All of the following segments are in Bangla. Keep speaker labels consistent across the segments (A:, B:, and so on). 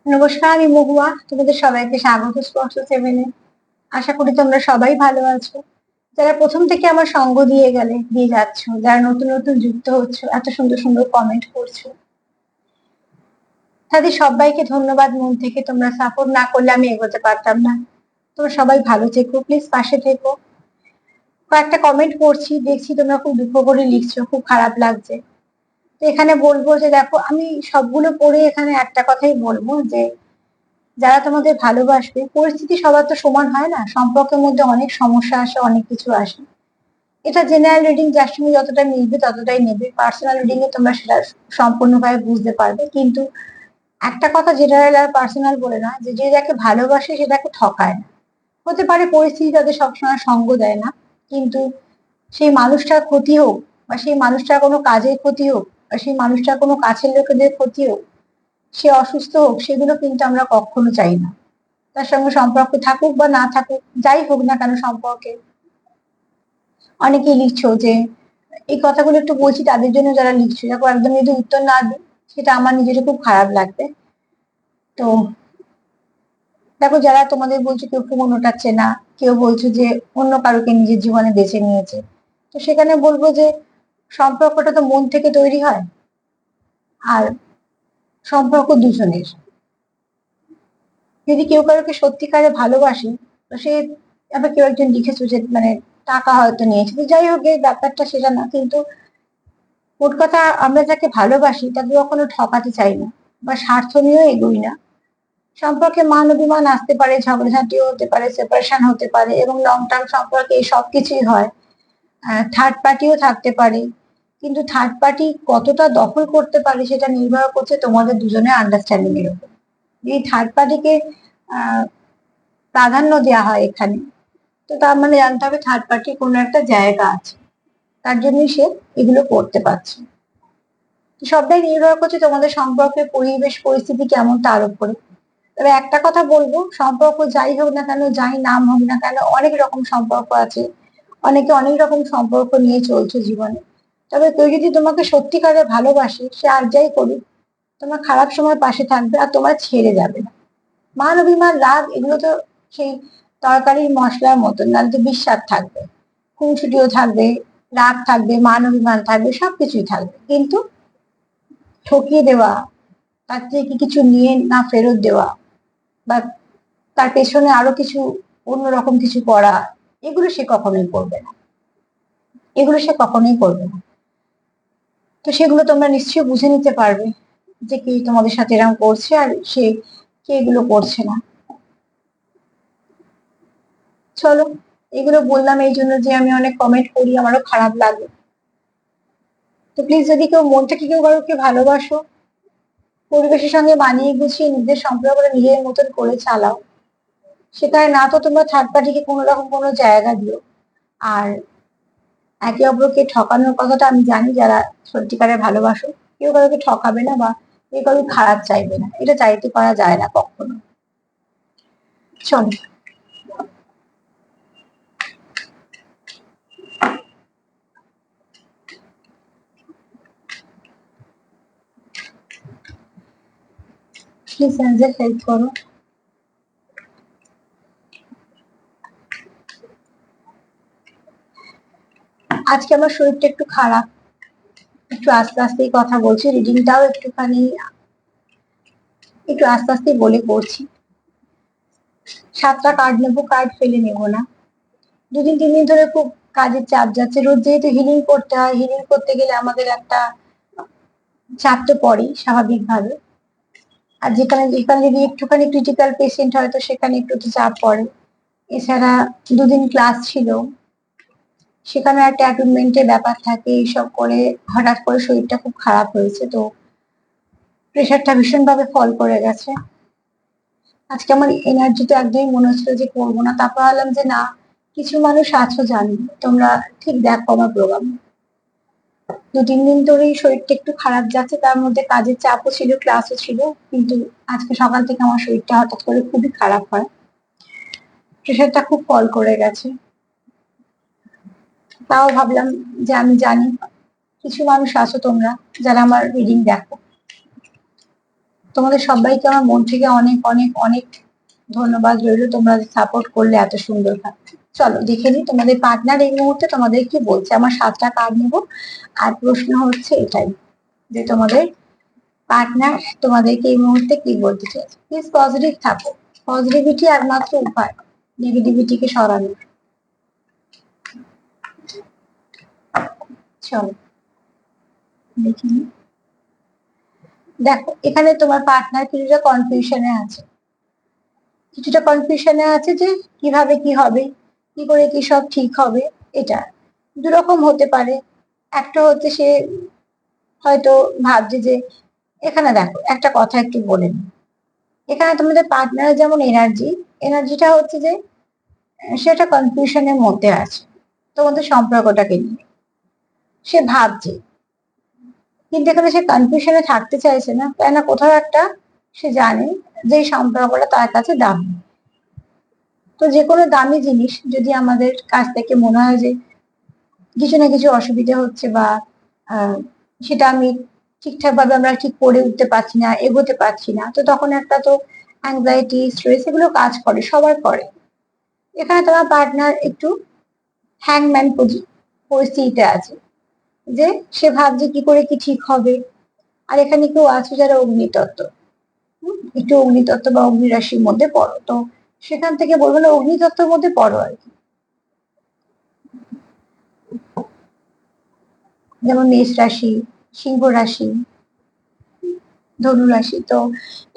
A: নমস্কার, আমি মহুয়া। তোমাদের সবাইকে স্বাগত স্পর্শ সেভেনে। আশা করি তোমরা সবাই ভালো আছো। যারা প্রথম থেকে আমার সঙ্গ দিয়ে যাচ্ছ, যারা নতুন নতুন যুক্ত হচ্ছে, এত সুন্দর সুন্দর কমেন্ট করছো, তাদের সবাইকে ধন্যবাদ মন থেকে। তোমরা সাপোর্ট না করলে আমি এগোতে পারতাম না। তোমরা সবাই ভালো থেকো, প্লিজ পাশে থেকো। কয়েকটা কমেন্ট পড়ছি, দেখছি তোমরা খুব দুঃখ করে লিখছো, খুব খারাপ লাগছে। তো এখানে বলবো যে দেখো, আমি সবগুলো পড়ে এখানে একটা কথাই বলবো যে যারা তোমাদের ভালোবাসবে, পরিস্থিতি সবার তো সমান হয় না, সম্পর্কের মধ্যে অনেক সমস্যা আসে, অনেক কিছু আসে। এটা জেনারেল রিডিং, যার সঙ্গে যতটা মিলবে ততটাই নেবে। পার্সোনাল রিডিং এ তোমরা সেটা সম্পূর্ণভাবে বুঝতে পারবে। কিন্তু একটা কথা জেনারেল আর পার্সোনাল বলে না, যে যে যাকে ভালোবাসে সেটাকে ঠকায় না। হতে পারে পরিস্থিতি তাদের সবসময় সঙ্গ দেয় না, কিন্তু সেই মানুষটার ক্ষতি হোক, বা সেই মানুষটার কোনো কাজের ক্ষতি হোক, বা সেই মানুষটার কোনো কাছের লোকেদের ক্ষতি হোক, সে অসুস্থ হোক, সেগুলো কিন্তু আমরা কখনো চাই না। তার সঙ্গে সম্পর্ক থাকুক বা না থাকুক, যাই হোক না কেন সম্পর্কে। অনেকেই লিখছো যে, এই কথাগুলো একটু বলছি তাদের জন্য যারা লিখছো, দেখো একদম যদি উত্তর না দিই সেটা আমার নিজেরও খুব খারাপ লাগবে। তো দেখো, যারা তোমাদের বলছো কেউ ফোন ওঠাচ্ছে না, কেউ বলছো যে অন্য কারোকে নিজের জীবনে বেছে নিয়েছে, তো সেখানে বলবো যে সম্পর্কটা তো মন থেকে তৈরি হয়। আর সম্পর্ক দুজনের। যদি কেউ কারোকে সত্যিকারে ভালোবাসে, তো সে, আবার কেউ একজন লিখেছো যে মানে টাকা হয়তো নিয়েছে, তো যাই হোক, এই ব্যাপারটা সেটা না, কিন্তু মোট কথা আমরা যাকে ভালোবাসি তাকে কখনো ঠকাতে চাই না, বা স্বার্থ নিয়েও এগোই না। সম্পর্কে মান অভিমান আসতে পারে, ঝগড়াঝাটিও হতে পারে, সেপারেশন হতে পারে, এবং লং টার্ম সম্পর্কে এই সব কিছুই হয়। থার্ড পার্টিও থাকতে পারে, কিন্তু থার্ড পার্টি কতটা দখল করতে পারে সেটা নির্ভর করছে তোমাদের দুজনের আন্ডারস্ট্যান্ডিং এর উপর। এই থার্ড পার্টিকে প্রাধান্য দেওয়া হয় এখানে, তো তার মানে জানতে হবে থার্ড পার্টির কোনো একটা জায়গা আছে, তার জন্যই সে এগুলো করতে পারছে। সবটাই নির্ভর করছে তোমাদের সম্পর্কের পরিবেশ পরিস্থিতি কেমন তার উপরে। তবে একটা কথা বলবো, সম্পর্ক যাই হোক না কেন, যাই নাম হোক না কেন, অনেক রকম সম্পর্ক আছে। অনেকে অনেক রকম সম্পর্ক নিয়ে চলছে জীবনে। তবে কেউ যদি তোমাকে সত্যিকারে ভালোবাসে, সে আর যাই করুক, তোমার খারাপ সময় পাশে থাকবে আর তোমার ছেড়ে যাবে না। মান অভিমান রাগ এগুলো তো সেই তরকারির মশলার মতন, নাহলে তো বিস্বাদ থাকবে। খুনসুটিও থাকবে, রাগ থাকবে, মান অভিমান থাকবে, সবকিছুই থাকবে, কিন্তু ঠকিয়ে দেওয়া, তার থেকে কিছু নিয়ে না ফেরত দেওয়া, বা তার পেছনে আরো কিছু অন্যরকম কিছু করা, এগুলো সে কখনোই করবে না। এগুলো সে কখনোই করবে না। তো সেগুলো তোমরা নিশ্চয়ই বুঝে নিতে পারবে যে কি তোমাদের সাথে এরকম করছে, আর সে কে এগুলো করছে না। চলো, এগুলো বললাম এই জন্য যে আমি অনেক কমেন্ট করি, আমারও খারাপ লাগে। তো প্লিজ, যদি কেউ মন থেকে কেউ কাউকে ভালোবাসো, পরিবেশের সঙ্গে মানিয়ে গুছিয়ে নিজের সম্পর্কটা নিজের মতন করে চালাও। সেটাই না তো তোমরা থার্ড পার্টিকে কোনো রকম কোনো জায়গা দিও। আর একে অপরকে ঠকানোর কথাটা আমি জানি, যারা সত্যিকারে ভালোবাসো, কেউ কাউকে ঠকাবে না, বা কেউ কারোর খারাপ চাইবে না, এটা চাইতে পারা যায় না কখনো। চলো, প্লিজ হেল্প করো। আজকে আমার শরীরটা একটু খারাপ, একটু আস্তে আস্তেই কথা বলছি, রিডিংটাও একটু আস্তে আস্তে বলে করছি। 7টা কার্ড নেবো, কার্ড ফেলে নেবো না। 2 দিন 3 দিন ধরে খুব কাজের চাপ যাচ্ছে, রোজ যেহেতু হিলিং করতে হয়, হিলিং করতে গেলে আমাদের একটা চাপ তো পড়েই স্বাভাবিকভাবে। আর যেখানে যেখানে যদি একটুখানি ক্রিটিক্যাল পেশেন্ট হয়, তো সেখানে একটু তো চাপ পড়ে। এছাড়া 2 দিন ক্লাস ছিল, সেখানে একটা অ্যাটেনমেন্টের ব্যাপার থাকে, এইসব করে হঠাৎ করে শরীরটা খুব খারাপ হয়েছে, তো প্রেশারটা ভীষণভাবে ফল করে গেছে। আজকে আমার এনার্জিটা একদমই মনে হচ্ছিল যে করবো না, তারপর ভাবলাম যে না, কিছু মানুষ আছো জানি, তোমরা ঠিক দেখো আমার প্রোগ্রাম। 2-3 দিন ধরেই শরীরটা একটু খারাপ যাচ্ছে, তার মধ্যে কাজের চাপও ছিল, ক্লাসও ছিল। কিন্তু আজকে সকাল থেকে আমার শরীরটা হঠাৎ করে খুবই খারাপ হয়, প্রেশারটা খুব ফল করে গেছে। তাও ভাবলাম যে আমি জানি কিছু মানুষ আছো তোমরা যারা আমার রিডিং দেখো, তোমাদের সবাইকে আমার মন থেকে অনেক অনেক অনেক ধন্যবাদ রইল, তোমরা সাপোর্ট করলে এত সুন্দর ভাবে। চলো দেখে নিই তোমাদের পার্টনার এই মুহূর্তে তোমাদের কি বলছে। আমার 7টা কার্ড নেব, আর প্রশ্ন হচ্ছে এটাই যে তোমাদের পার্টনার তোমাদেরকে এই মুহূর্তে কি বলতে চাইছে। প্লিজ পজিটিভ থাকো, পজিটিভিটি একমাত্র উপায় নেগেটিভিটিকে সরানোর। চলো দেখি। দেখো এখানে তোমার পার্টনার কিছুটা কনফিউশনে আছে, যে কিভাবে কি হবে, কি করে কি সব ঠিক হবে। এটা দুরকম হতে পারে। একটা হচ্ছে সে হয়তো ভাবছে যে, এখানে দেখো একটা কথা একটু বলে নি, এখানে তোমাদের পার্টনারের যেমন এনার্জিটা হচ্ছে যে সেটা কনফিউশনের মধ্যে আছে তোমাদের সম্পর্কটাকে নিয়ে। সে ভাবছে, কিন্তু এখানে সে কনফিউশনে থাকতে চাইছে না, কেন কোথাও একটা সে জানে যে এই সম্পর্কটা তার কাছে দামি। তো যে কোনো দামি জিনিস যদি আমাদের কাছ থেকে মনে হয় যে কিছু না কিছু অসুবিধা হচ্ছে, বা সেটা আমি ঠিকঠাক ভাবে আমরা ঠিক করে উঠতে পারছি না, এগোতে পারছি না, তো তখন একটা তো অ্যাংজাইটি, স্ট্রেস এগুলো কাজ করে, সবার করে। এখানে তোমার পার্টনার একটু হ্যাংম্যান পরিস্থিতিতে আছে, যে সে ভাবছে কি করে কি ঠিক হবে। আর এখানে কেউ আছে যারা অগ্নিতত্ত্ব, একটু অগ্নিতত্ত্ব বা অগ্নিরাশির মধ্যে পড়ো, তো সেখান থেকে বলবো না অগ্নিতত্ত্বের মধ্যে পড়ো আর কি। যেমন মেষ রাশি, সিংহ রাশি, ধনু রাশি। তো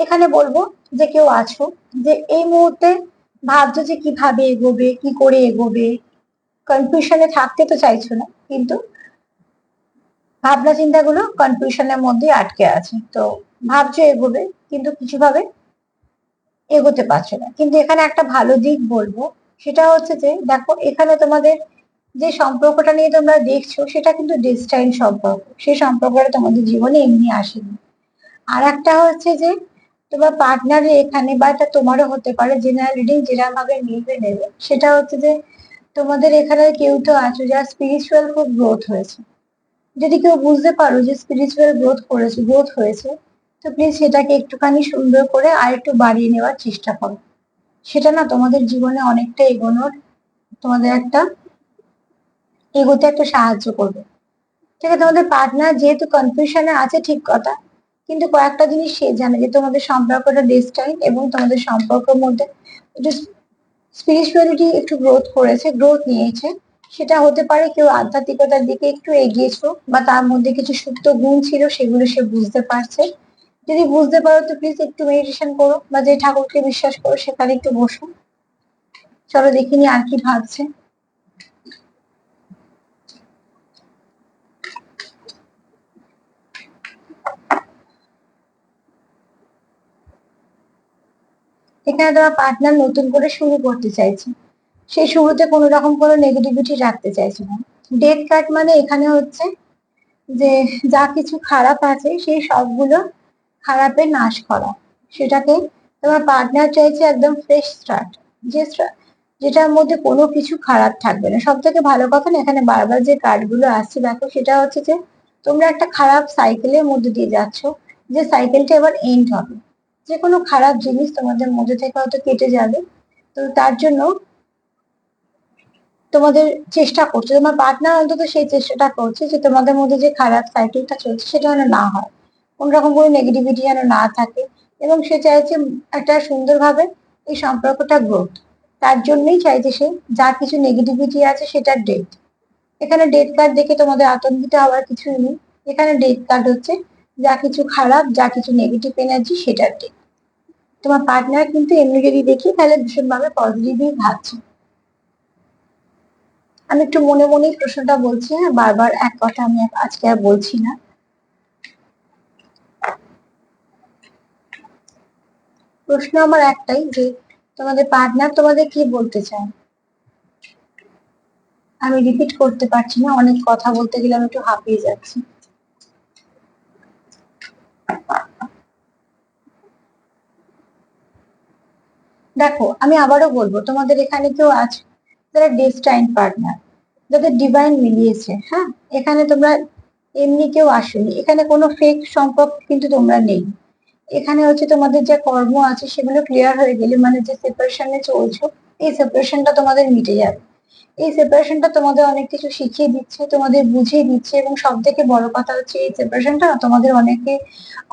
A: এখানে বলবো যে কেউ আছো যে এই মুহূর্তে ভাবছো যে কিভাবে এগোবে, কি করে এগোবে, কনফিউশনে থাকতে তো চাইছো না, কিন্তু ভাবনা চিন্তাগুলো কনফিউশনের মধ্যে আটকে আছে। তো ভাবছো এগোবে, কিন্তু কিছু ভাবে এগোতে পারছো না। কিন্তু এখানে একটা ভালো দিক বলবো, সেটা হচ্ছে যে দেখো এখানে তোমাদের যে সম্পর্কটা নিয়ে তোমরা দেখছো সেটা কিন্তু ডেস্টাইন সম্পর্ক, সেই সম্পর্কটা তোমাদের জীবনে এমনি আসেনি। আর একটা হচ্ছে যে তোমার পার্টনারের এখানে, বা এটা তোমারও হতে পারে, জেনারেল রিডিং যেরকম ভাবে নেবে, সেটা হচ্ছে যে তোমাদের এখানে কেউ তো আছো যার স্পিরিচুয়াল খুব গ্রোথ হয়েছে। যদি কেউ বুঝতে পারো যে স্পিরিচুয়াল গ্রোথ হয়েছে, তো প্লিজ সেটাকে একটুখানি সুন্দর করে আর একটু বাড়িয়ে নেওয়ার চেষ্টা করো। সেটা না তোমাদের জীবনে অনেকটা তোমাদের একটা এগোতে একটা সাহায্য করবে। ঠিক আছে, তোমাদের পার্টনার যেহেতু কনফিউশনে আছে ঠিক কথা, কিন্তু কয়েকটা জিনিস সে জানে যে তোমাদের সম্পর্কটা ডেস্টাইন, এবং তোমাদের সম্পর্কের মধ্যে একটু স্পিরিচুয়ালিটি একটু গ্রোথ নিয়েছে। সেটা হতে পারে কেউ আধ্যাত্মিকতার দিকে একটু এগিয়েছো, বা তার মধ্যে কিছু সুপ্ত গুণ ছিল সেগুলো সে বুঝতে পারছে। যদি বুঝতে পারো তো প্লিজ একটু মেডিটেশন করো, বা যে ঠাকুরকে বিশ্বাস করো সেখানে একটু বসো। চলো দেখিনি আর কি ভাবছে। এখানে তোমার পার্টনার নতুন করে শুরু করতে চাইছে, সেই শুরুতে কোনো রকম কোনো নেগেটিভিটি রাখতে চাইছে না। ডেথ কার্ড মানে এখানে হচ্ছে যে যা কিছু খারাপ আছে সেই সবগুলো খারাপের নাশ করা, সেটাকে তোমার পার্টনার চাইছে একদম ফ্রেশ স্টার্ট, যে যেটার মধ্যে কোনো কিছু খারাপ থাকবে না। সব থেকে ভালো কথা না, এখানে বারবার যে কার্ডগুলো আসছে দেখো, সেটা হচ্ছে যে তোমরা একটা খারাপ সাইকেলের মধ্যে দিয়ে যাচ্ছ, যে সাইকেলটা এবার এন্ড হবে। যে কোনো খারাপ জিনিস তোমাদের মধ্যে থেকে হয়তো কেটে যাবে। তো তার জন্য তোমাদের চেষ্টা করছে, তোমার পার্টনার অন্তত সেই চেষ্টাটা করছে যে তোমাদের মধ্যে যে খারাপ সাইকেলটা চলছে সেটা যেন না হয়, কোন রকম কোনো নেগেটিভিটি যেন না থাকে। এবং সে চাইছে একটা সুন্দরভাবে এই সম্পর্কটা গ্রোথ। তার জন্যই চাইছে সে যা কিছু নেগেটিভিটি আছে সেটার ডেট। এখানে ডেট কার্ড দেখে তোমাদের আতঙ্কিত হওয়ার কিছুই নেই। এখানে ডেট কার্ড হচ্ছে যা কিছু খারাপ, যা কিছু নেগেটিভ এনার্জি সেটার ডেট। তোমার পার্টনার কিন্তু এমনি যদি দেখি তাহলে ভীষণভাবে পজিটিভই ভাবছে। আমি একটু মনে মনেই প্রশ্নটা বলছি, হ্যাঁ, বারবার এক কথা আমি আজকে আর বলছি না। প্রশ্ন আমার একটাই, যে তোমাদের পার্টনার তোমাদের কি বলতে চায়। আমি রিপিট করতে পারছি না, অনেক কথা বলতে গেলে আমি একটু হাঁপিয়ে যাচ্ছি। দেখো আমি আবারও বলবো, তোমাদের এখানে কেউ আছে যারা ডেস্টাইন পার্টনার, যাদের ডিভাইন মিলিয়েছে। হ্যাঁ, এখানে তোমরা এমনি কেউ আসেনি, এখানে কোনো ফেক সম্পর্ক কিন্তু তোমরা নেই। এখানে হচ্ছে তোমাদের যে কর্ম আছে সেগুলো ক্লিয়ার হয়ে গেলে, মানে যে সেপারেশনে চলছো, এই সেপারেশনটা তোমাদের মিটে যাবে। এই সেপারেশনটা তোমাদের অনেক কিছু শিখিয়ে দিচ্ছে, তোমাদের বুঝিয়ে দিচ্ছে, এবং সব থেকে বড় কথা হচ্ছে এই সেপারেশনটা তোমাদের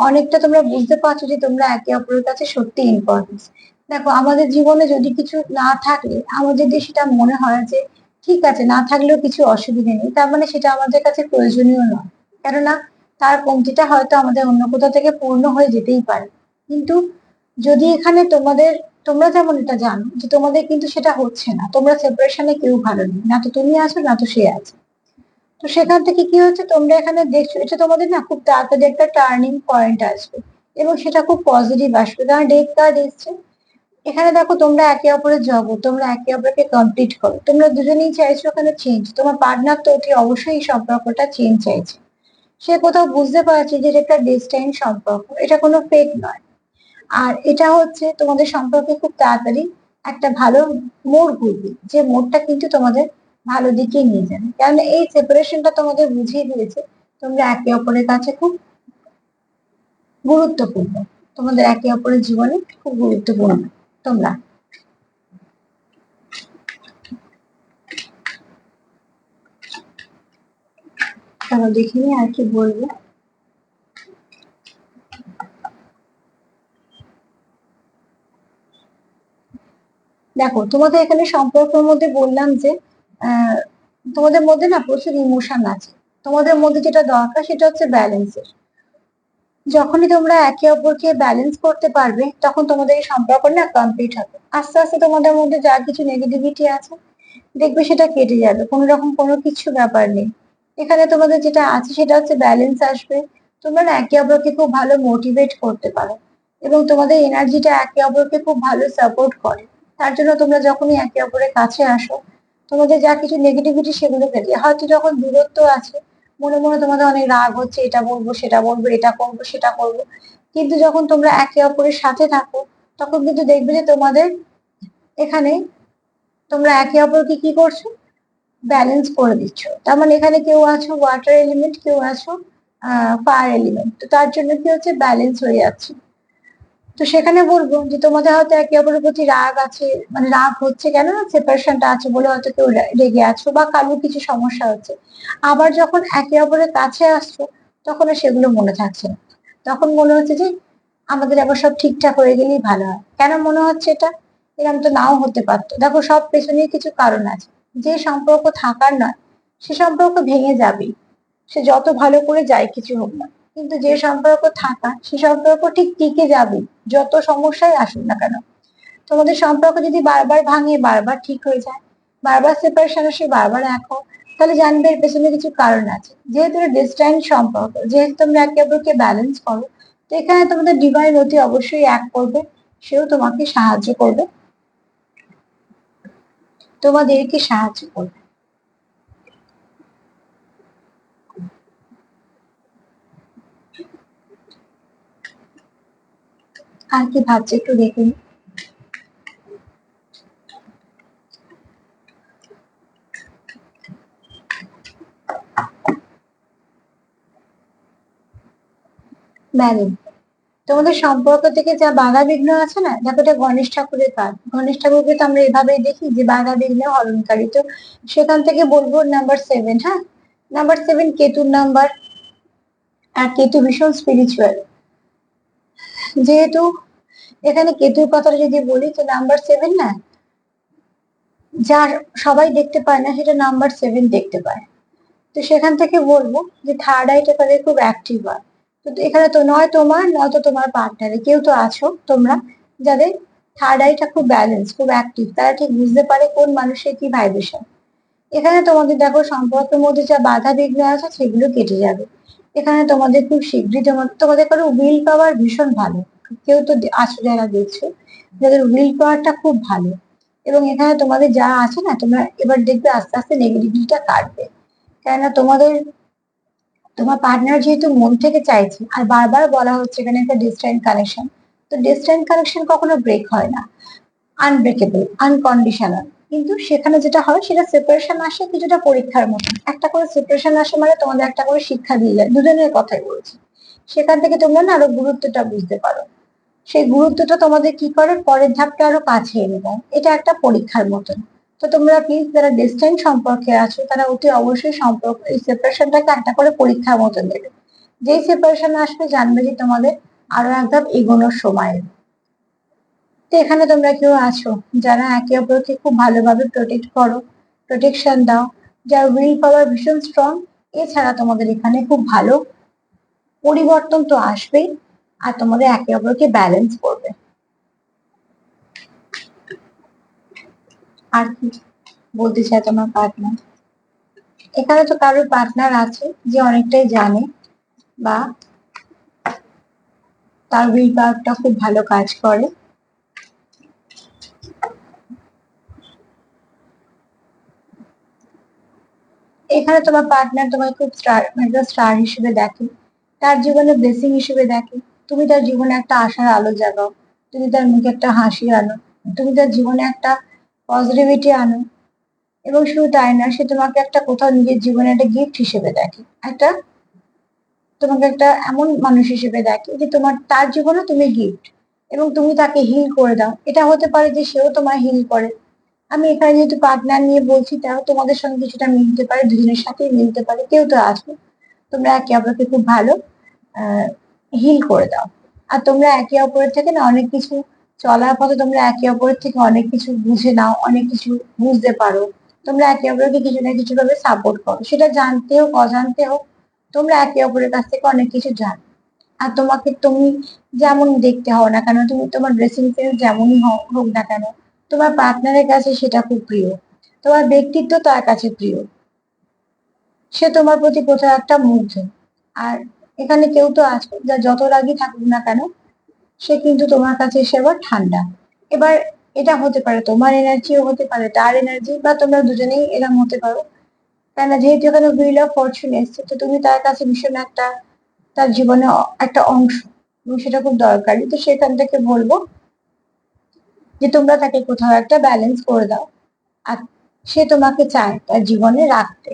A: অনেকটা তোমরা বুঝতে পারছো যে তোমরা একে অপরের কাছে সত্যি ইম্পর্টেন্স। দেখো, আমাদের জীবনে যদি কিছু না থাকলে আমাদের যদি সেটা মনে হয় যে ঠিক আছে, না থাকলেও কিছু অসুবিধা নেই, তার মানে সেটা আমাদের কাছে প্রয়োজনীয় নয়। কেননা তার কমতিটা হয়তো আমাদের অন্য কোথাও থেকে পূর্ণ হয়ে যেতেই পারে। কিন্তু যদি এখানে তোমরা যেমন এটা জানো যে তোমাদের কিন্তু সেটা হচ্ছে না, তোমরা সেপারেশনে কেউ ভালো নেই, না তো তুমি আছো না তো সে আছে। তো সেখান থেকে কি হচ্ছে, তোমরা এখানে দেখছো এটা তোমাদের না খুব তাড়াতাড়ি একটা টার্নিং পয়েন্ট আসবে, এবং সেটা খুব পজিটিভ আসবে, কারণ ডেট কার্ড এসছে। এখানে দেখো, তোমরা একে অপরের জগৎ, তোমরা একে অপরকে কমপ্লিট করো, তোমরা দুজনেই চাইছো ওখানে চেঞ্জ। তোমার পার্টনার তো অতি অবশ্যই এই সম্পর্কটা চেঞ্জ চাইছে। সে কোথাও বুঝতে পারছে যে এটা একটা ডেস্টাইন সম্পর্ক, এটা কোনো ফেক নয়। আর এটা হচ্ছে তোমাদের সম্পর্কে খুব তাড়াতাড়ি একটা ভালো মোড় ঘুরবে, যে মোড়টা কিন্তু তোমাদের ভালো দিকে নিয়ে যাবে, কারণ এই সেপারেশনটা তোমাদের বুঝিয়ে দিয়েছে তোমরা একে অপরের কাছে খুব গুরুত্বপূর্ণ, তোমাদের একে অপরের জীবনে খুব গুরুত্বপূর্ণ তোমরা। চলো দেখিনি আর কি বলবো। দেখো, তোমাদের এখানে সম্পর্কের মধ্যে বললাম যে আহ, তোমাদের মধ্যে না প্রচুর ইমোশন আছে। তোমাদের মধ্যে যেটা দরকার সেটা হচ্ছে ব্যালেন্সের। যখনই তোমরা একে অপরকে ব্যালেন্স করতে পারবে তখন তোমাদের এই সম্পর্ক না কমপ্লিট হবে। আস্তে আস্তে তোমাদের মধ্যে যা কিছু নেগেটিভিটি আছে দেখবে সেটা কেটে যাবে, কোনো রকম কোনো কিছু ব্যাপার নেই। এখানে তোমাদের যেটা আছে সেটা হচ্ছে ব্যালেন্স আসবে। তোমরা না একে অপরকে খুব ভালো মোটিভেট করতে পারো, এবং তোমাদের এনার্জিটা একে অপরকে খুব ভালো সাপোর্ট করে। তার জন্য তোমরা যখনই একে অপরের কাছে আসো, তোমাদের যা কিছু নেগেটিভিটি সেগুলো কেটে যায়। হয়তো যখন দূরত্ব আছে, মনে মনে তোমাদের অনেক রাগ হচ্ছে, এটা বলবো সেটা বলবো, এটা করবো সেটা করবো, কিন্তু যখন তোমরা একে অপরের সাথে থাকো তখন কিন্তু দেখবে যে তোমাদের এখানে তোমরা একে অপরকে কি করছো, ব্যালেন্স করে দিচ্ছ। তার মানে এখানে কেউ আছো ওয়াটার এলিমেন্ট, কেউ আছো ফায়ার এলিমেন্ট, তো তার জন্য কি হচ্ছে, ব্যালেন্স হয়ে যাচ্ছে। তো সেখানে বলবো যে তোমাদের হয়তো একে অপরের প্রতি রাগ আছে, মানে রাগ হচ্ছে কেন না, সেপারেশনটা আছে বলে হয়তো কেউ রেগে আছো বা কারোর কিছু সমস্যা হচ্ছে। আবার যখন একে অপরের কাছে আসছো তখন আর সেগুলো মনে থাকছে না, তখন মনে হচ্ছে যে আমাদের আবার সব ঠিকঠাক হয়ে গেলেই ভালো হয়। কেন মনে হচ্ছে এটা, এরকম তো নাও হতে পারতো। দেখো, সব পেছনে কিছু কারণ আছে। যে সম্পর্ক থাকার নয় সে সম্পর্ক ভেঙে যাবেই, সে যত ভালো করে যায় কিছু হোক না। কিন্তু যে সম্পর্ক থাকা সে সম্পর্ক ঠিক টিকে যাবে, যত সমস্যাই আসুক না কেন। তোমাদের সম্পর্ক যদি বারবার ভাঙে, বারবার ঠিক হয়ে যায়, বারবার সেপারেশন আসে, বারবার এক হও, তাহলে জানবে এর পেছনে কিছু কারণ আছে। যেহেতু ডিস্ট্যান্স সম্পর্ক, যেহেতু তোমরা একে অপরকে ব্যালেন্স করো, তো এখানে তোমাদের ডিভাইন অতি অবশ্যই এক করবে, সেও তোমাকে সাহায্য করবে, তোমাদেরকে সাহায্য করবে। আর কি ভাবছে একটু দেখে নিই। ম্যারেজ, তোমাদের সম্পর্ক থেকে যা বাধা বিঘ্ন আছে না, দেখো এটা গণেশ ঠাকুরের কাজ। গণেশ ঠাকুরকে তো আমরা এভাবেই দেখি যে বাধা বিঘ্ন হরণকারী। তো সেখান থেকে বলবো নাম্বার 7, হ্যাঁ, নাম্বার 7 কেতুর নাম্বার। আর কেতু ভীষণ স্পিরিচুয়াল। যেহেতু এখানে কেতুর কথাটা যদি বলি, তো নাম্বার 7 না, যা সবাই দেখতে পায় না সেটা নাম্বার 7 দেখতে পায়। তো সেখান থেকে বলবো যে থার্ড আইটা তাদের খুব অ্যাক্টিভ হয়। তো এখানে তো নয় তোমার নয়তো তোমার পার্টনারে কেউ তো আছো তোমরা, যাদের থার্ড আইটা খুব ব্যালেন্স, খুব অ্যাক্টিভ, তারা ঠিক বুঝতে পারে কোন মানুষের কি ভাইব্রেশন। এখানে তোমাদের দেখো সম্পর্কের মধ্যে যা বাধা বিঘ্ন আছে সেগুলো কেটে যাবে। এখানে তোমাদের খুব শীঘ্রই তোমাদের কারো উইল পাওয়ার ভীষণ ভালো। কেউ তো আছো যারা দেখছো, যাদের উইল পাওয়ারটা খুব ভালো। এবং এখানে তোমাদের যা আছে না, তোমরা এবার দেখবে আস্তে আস্তে নেগেটিভিটিটা কাটবে। কেননা তোমার পার্টনার যেহেতু মন থেকে চাইছে, আর বারবার বলা হচ্ছে এখানে একটা ডিস্ট্যান্ট কানেকশন, তো ডিস্ট্যান্ট কানেকশন কখনো ব্রেক হয় না, আনব্রেকেবল, আনকন্ডিশনাল। কিন্তু সেখানে যেটা হয় সেটা সেপারেশন আসে কিছুটা পরীক্ষার মতো, একটা করে সেপারেশন আসে মানে তোমাদের একটা করে শিক্ষা দিয়ে যায়, দুজনের কথাই বলছি। সেখান থেকে তোমরা না আরো গুরুত্বটা বুঝতে পারো। সেই গুরুত্বটা তোমাদের কি করে পরের ধাপটা আরো কাছে এনে দেয়। এটা একটা পরীক্ষার মতন। তো তোমরা প্লিজ যারা ডিস্টেন্স সম্পর্কে আছো তারা অতি অবশ্যই সম্পর্ক এই সেপারেশনটাকে একটা করে পরীক্ষার মতন দেবে। যেই সেপারেশন আসবে জানবে যে তোমাদের আরো এক ধাপ এগোনোর সময় এলো। তো এখানে তোমরা কেউ আছো যারা একে অপরকে খুব ভালোভাবে প্রোটেক্ট করো, প্রোটেকশন দাও, যার উইল পাওয়ার ভীষণ স্ট্রং। এছাড়া তোমাদের এখানে খুব ভালো পরিবর্তন তো আসবেই, আর তোমাদের একে অপরকে ব্যালেন্স করবে। আর কি বলতে চাই তোমার পার্টনার? এখানে তো কারোর পার্টনার আছে যে অনেকটাই জানে বা তার উইল পাওয়ারটা খুব ভালো কাজ করে। এখানে তোমার পার্টনার তোমাকে খুব স্টার হিসেবে দেখে, তার জীবনে ব্লেসিং হিসেবে দেখে। তুমি তার জীবনে একটা আশার আলো জাগাও, তুমি তার মুখে একটা হাসি আনো, তুমি তার জীবনে একটা পজিটিভিটি আনো। এবং শুধু তাই না, সে তোমাকে একটা কোথাও নিজের জীবনে একটা গিফট হিসেবে দেখে, একটা তোমাকে একটা এমন মানুষ হিসেবে দেখে যে তোমার তার জীবনে তুমি গিফট, এবং তুমি তাকে হিল করে দাও। এটা হতে পারে যে সেও তোমায় হিল করে। আমি এখানে যেহেতু পার্টনার নিয়ে বলছি, তাও তোমাদের সঙ্গে কিছুটা মিলতে পারে, দুজনের সাথেই মিলতে পারে, কেউ তো আসবে। তোমরা একে অপরকে খুব ভালো হিল করে দাও। আর তোমরা একে অপরের থেকে না অনেক কিছু চলার পথে তোমরা একে অপরের থেকে অনেক কিছু বুঝে নাও, অনেক কিছু বুঝতে পারো। তোমরা একে অপরকে কিছু না কিছু ভাবে সাপোর্ট করো, সেটা জানতে হোক অজান্তে হোক। তোমরা একে অপরের কাছ থেকে অনেক কিছু জানো। আর তোমাকে তুমি যেমন দেখতে হও না কেন, তুমি তোমার ড্রেসিং সেন্স যেমনই হোক না কেন, তোমার পার্টনারের কাছে সেটা খুব প্রিয়। তোমার ব্যক্তিত্ব তার কাছে প্রিয়। সে তোমার প্রতি কোথাও একটা মুগ্ধ। আর এখানে কেউ তো আছে যা যত রাগই থাকুক না কেন, সে কিন্তু তোমার কাছে এসে আবার ঠান্ডা। এবার এটা হতে পারে তোমার এনার্জিও হতে পারে তার এনার্জি, বা তোমরা দুজনেই এরম হতে পারো। কেন যেহেতু এখানে হুইল অফ ফরচুন এসছে, তো তুমি তার কাছে ভীষণ একটা তার জীবনে একটা অংশ, এবং সেটা খুব দরকারি। তো সেখান থেকে বলবো যে তোমরা তাকে কোথাও একটা ব্যালেন্স করে দাও। আর সে তোমাকে চায় তার জীবনে রাখতে।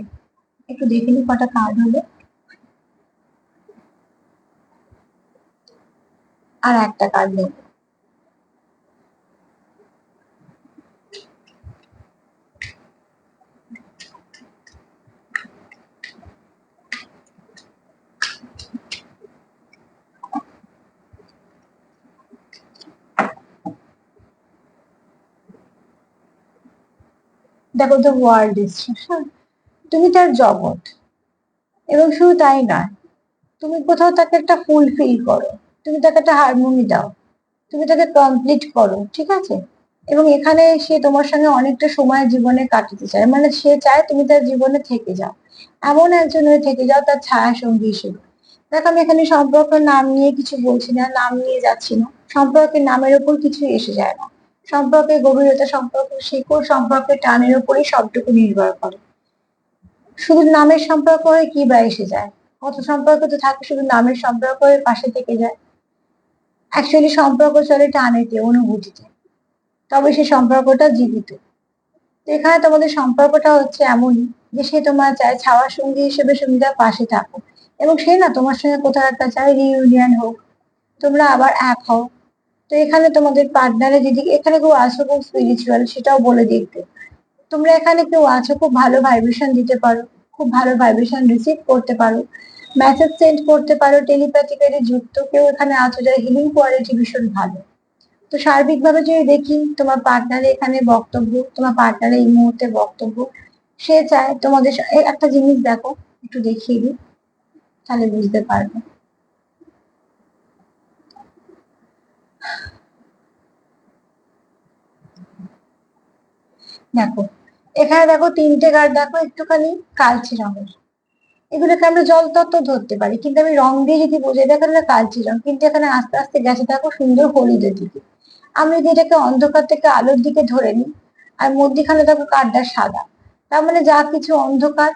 A: একটু দেখে নি কটা কার্ড হলো। আর একটা কার্ড নেব। দেখো দ্য ওয়ার্ল্ড এসছে, হ্যাঁ। তুমি তার জগৎ, এবং শুধু তাই নয়, তুমি কোথাও তাকে একটা ফুলফিল করো, তুমি তাকে একটা হারমোনি দাও, তুমি তাকে কমপ্লিট করো, ঠিক আছে? এবং এখানে সে তোমার সঙ্গে অনেকটা সময় জীবনে কাটাতে চায়, মানে সে চায় তুমি তার জীবনে থেকে যাও, এমন একজন হয়ে থেকে যাও তার ছায়া সঙ্গী হিসেবে। দেখো আমি এখানে সম্পর্কের নাম নিয়ে কিছু বলছি না, নাম নিয়ে যাচ্ছি না, সম্পর্কের নামের উপর কিছুই এসে যায় না। সম্পর্কের গভীরতা, সম্পর্কের শিকড়, সম্পর্কের টানের উপরই সবটুকু নির্ভর করে। শুধু নামের সম্পর্ক হয়ে কি বা এসে যায়? কত সম্পর্ক তো থাকে শুধু নামের সম্পর্ক হয়ে পাশে থেকে যায়। অ্যাকচুয়ালি সম্পর্ক চলে টানেতে, অনুভূতিতে, তবে সেই সম্পর্কটা জীবিত। তো এখানে তোমাদের সম্পর্কটা হচ্ছে এমনই যে সে তোমার চায় ছাওয়ার সঙ্গী হিসেবে তুমি তার পাশে থাকো, এবং সে না তোমার সঙ্গে কোথাও একটা চায় রিইউনিয়ন হোক, তোমরা আবার এক হও। তো এখানে তোমাদের পার্টনারে যদি এখানে কেউ আছো খুব স্পিরিচুয়াল, সেটাও বলে দেখতে। তোমরা এখানে কেউ আছো খুব ভালো ভাইব্রেশন দিতে পারো, খুব ভালো ভাইব্রেশন রিসিভ করতে পারো, মেসেজ সেন্ড করতে পারো, টেলিপ্যাথিক্যালি যুক্ত কেউ এখানে আছো যার হিলিং কোয়ালিটি ভীষণ ভালো। তো সার্বিকভাবে যদি দেখি তোমার পার্টনারের এখানে বক্তব্য, তোমার পার্টনারের এই মুহূর্তে বক্তব্য, সে চায় তোমাদের একটা জিনিস দেখো, একটু দেখিয়ে দিই তাহলে বুঝতে পারবে। দেখো এখানে দেখো তিনটে কার্ড, দেখো একটুখানি কালচে রঙের। এগুলোকে আমরা জল তত্ত্ব ধরতে পারি, কিন্তু আমি রং দিয়ে যদি বোঝাই, দেখো এটা কালচে রং, কিন্তু এখানে আস্তে আস্তে গেছে দেখো সুন্দর হলুদের দিকে। আমি যদি এটাকে অন্ধকার থেকে আলোর দিকে ধরে নিই, আর মধ্যিখানে দেখো কার্ডটা সাদা, তার মানে যা কিছু অন্ধকার,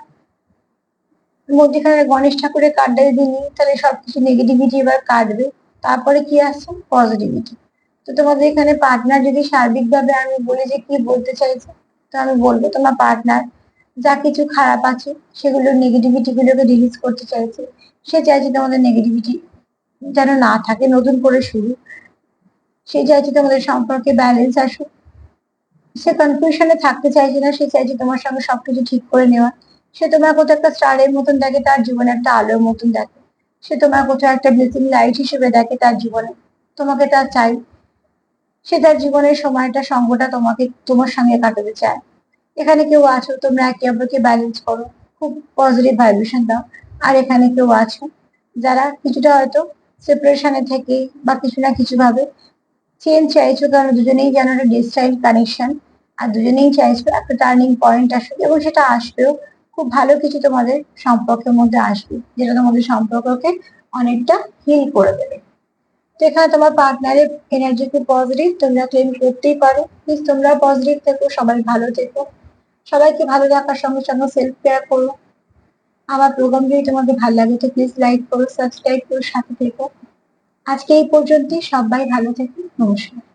A: মধ্যিখানে গণেশ ঠাকুরের কার্ডটা যদি নিই তাহলে সবকিছু নেগেটিভিটি এবার কাটবে। তারপরে কি আসছে? পজিটিভিটি। তো তোমাদের এখানে পার্টনার যদি সার্বিকভাবে আমি বলি যে কি বলতে চাইছে, তো আমি বলবো তোমার পার্টনার যা কিছু খারাপ আছে সেগুলো নেগেটিভিটি গুলোকে রিলিজ করতে চাইছে। সে চাইছে তোমাদের নেগেটিভিটি যেন না থাকে, নতুন করে শুরু। সে চাইছে তোমাদের সম্পর্কে ব্যালেন্স আসুক, সে কনফিউশনে থাকতে চাইছে না, সে চাইছে তোমার সঙ্গে সবকিছু ঠিক করে নেওয়া। সে তোমার কোথাও একটা স্টারের মতন দেখে, তার জীবনে একটা আলোর মতন দেখে। সে তোমার কোথাও একটা ব্লিচিং লাইট হিসেবে দেখে তার জীবনে, তোমাকে তার চাই। সে তার জীবনের সময়টা, সঙ্গটা তোমার সঙ্গে কাটাতে চায়। এখানে কেউ আছো, তোমরা একে অপরকে ব্যালেন্স করো, খুব পজিটিভ ভাইব্রেশন দাও। আর এখানে কেউ আছো যারা কিছুটা হয়তো সেপারেশনে থেকে বা কিছু না কিছু ভাবে চেঞ্জ চাইছো, কারণ দুজনেই যেন একটা ডিস্টাইল কানেকশন, আর দুজনেই চাইছো একটা টার্নিং পয়েন্ট আসবে, এবং সেটা আসবেও। খুব ভালো কিছু তোমাদের সম্পর্কের মধ্যে আসবে, যেটা তোমাদের সম্পর্ককে অনেকটা হিল করে দেবে। তো এখানে তোমার পার্টনারের এনার্জি খুব পজিটিভ, তোমরা ক্লেম করতেই পারো। প্লিজ তোমরা পজিটিভ থেকো, সবাই ভালো থেকো। সবাইকে ভালো রাখার সঙ্গে সঙ্গে সেলফ কেয়ার করো। আমার প্রোগ্রাম যদি তোমাদের ভালো লাগে তো প্লিজ লাইক করো, সাবস্ক্রাইব করো, সাথে থেকো। আজকে এই পর্যন্তই, সবাই ভালো থেকো, নমস্কার।